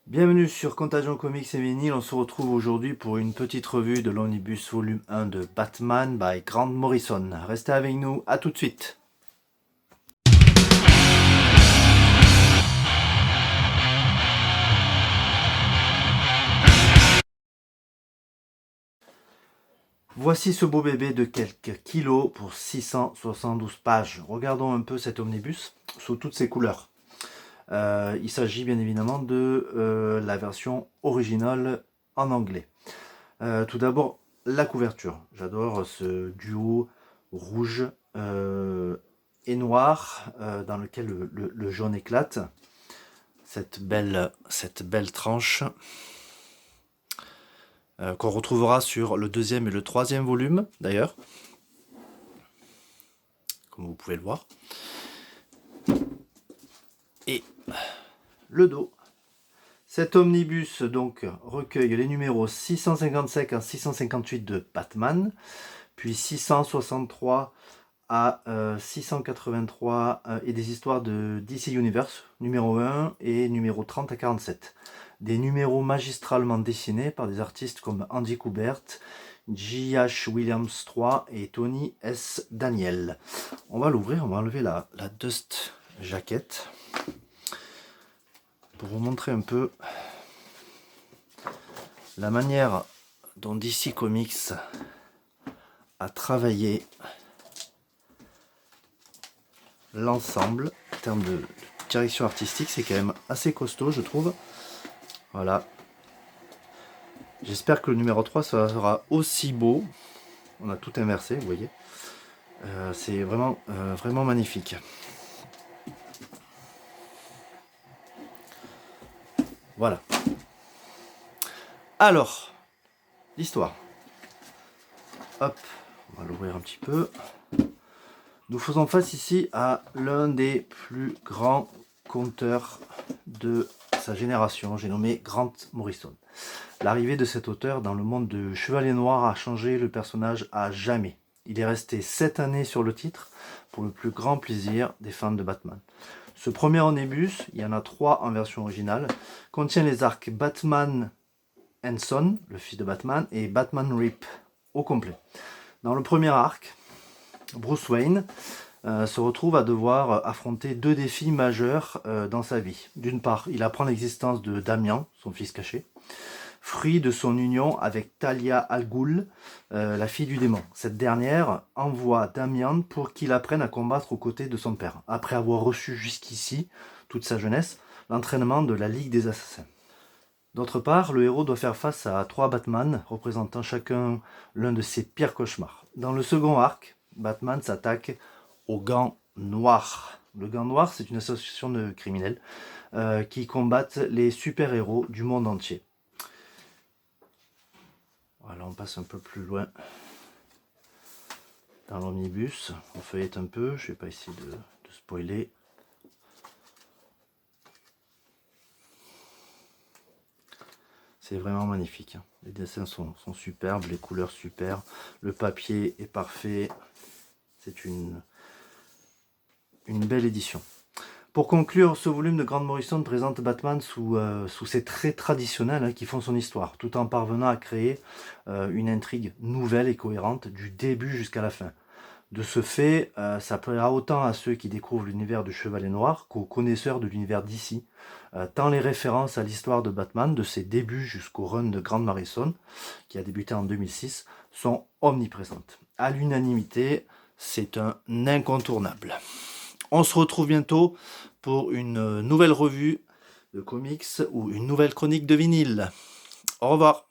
Bienvenue sur Contagion Comics et Vinyl, on se retrouve aujourd'hui pour une petite revue de l'Omnibus volume 1 de Batman by Grant Morrison. Restez avec nous, à tout de suite. Voici ce beau bébé de quelques kilos pour 672 pages. Regardons un peu cet omnibus sous toutes ses couleurs. Il s'agit bien évidemment de la version originale en anglais. Tout d'abord, la couverture. J'adore ce duo rouge et noir dans lequel le jaune éclate. Cette belle tranche qu'on retrouvera sur le deuxième et le troisième volume d'ailleurs, comme vous pouvez le voir. Et le dos. Cet omnibus donc recueille les numéros 655 à 658 de Batman, puis 663 à 683 et des histoires de DC Universe, numéro 1 et numéro 30 à 47. Des numéros magistralement dessinés par des artistes comme Andy Kubert, J.H. Williams III et Tony S. Daniel. On va l'ouvrir, on va enlever la dust jacket pour vous montrer un peu la manière dont DC Comics a travaillé l'ensemble en termes de direction artistique. C'est quand même assez costaud, je trouve. Voilà. J'espère que le numéro 3 sera aussi beau. On a tout inversé, vous voyez. C'est vraiment, vraiment magnifique. Voilà. Alors, l'histoire. Hop, on va l'ouvrir un petit peu. Nous faisons face ici à l'un des plus grands conteurs de sa génération, j'ai nommé Grant Morrison. L'arrivée de cet auteur dans le monde de Chevalier Noir a changé le personnage à jamais. Il est resté 7 années sur le titre, pour le plus grand plaisir des fans de Batman. Ce premier omnibus, il y en a 3 en version originale, contient les arcs Batman and Son, le fils de Batman, et Batman Rip, au complet. Dans le premier arc, Bruce Wayne se retrouve à devoir affronter 2 défis majeurs dans sa vie. D'une part, il apprend l'existence de Damian, son fils caché, fruit de son union avec Talia al Ghul, la fille du démon. Cette dernière envoie Damian pour qu'il apprenne à combattre aux côtés de son père, après avoir reçu jusqu'ici, toute sa jeunesse, l'entraînement de la Ligue des Assassins. D'autre part, le héros doit faire face à 3 Batman, représentant chacun l'un de ses pires cauchemars. Dans le second arc, Batman s'attaque au Gant Noir. Le Gant Noir, c'est une association de criminels qui combattent les super-héros du monde entier. Voilà, on passe un peu plus loin dans l'omnibus. On feuillette un peu, je ne vais pas essayer de spoiler. C'est vraiment magnifique. Les dessins sont superbes, les couleurs superbes, le papier est parfait. C'est une belle édition. Pour conclure, ce volume de Grant Morrison présente Batman sous ses traits traditionnels qui font son histoire, tout en parvenant à créer une intrigue nouvelle et cohérente du début jusqu'à la fin. De ce fait, ça plaira autant à ceux qui découvrent l'univers du Chevalier Noir qu'aux connaisseurs de l'univers DC, tant les références à l'histoire de Batman, de ses débuts jusqu'au run de Grant Morrison, qui a débuté en 2006, sont omniprésentes. À l'unanimité, c'est un incontournable. On se retrouve bientôt pour une nouvelle revue de comics ou une nouvelle chronique de vinyle. Au revoir.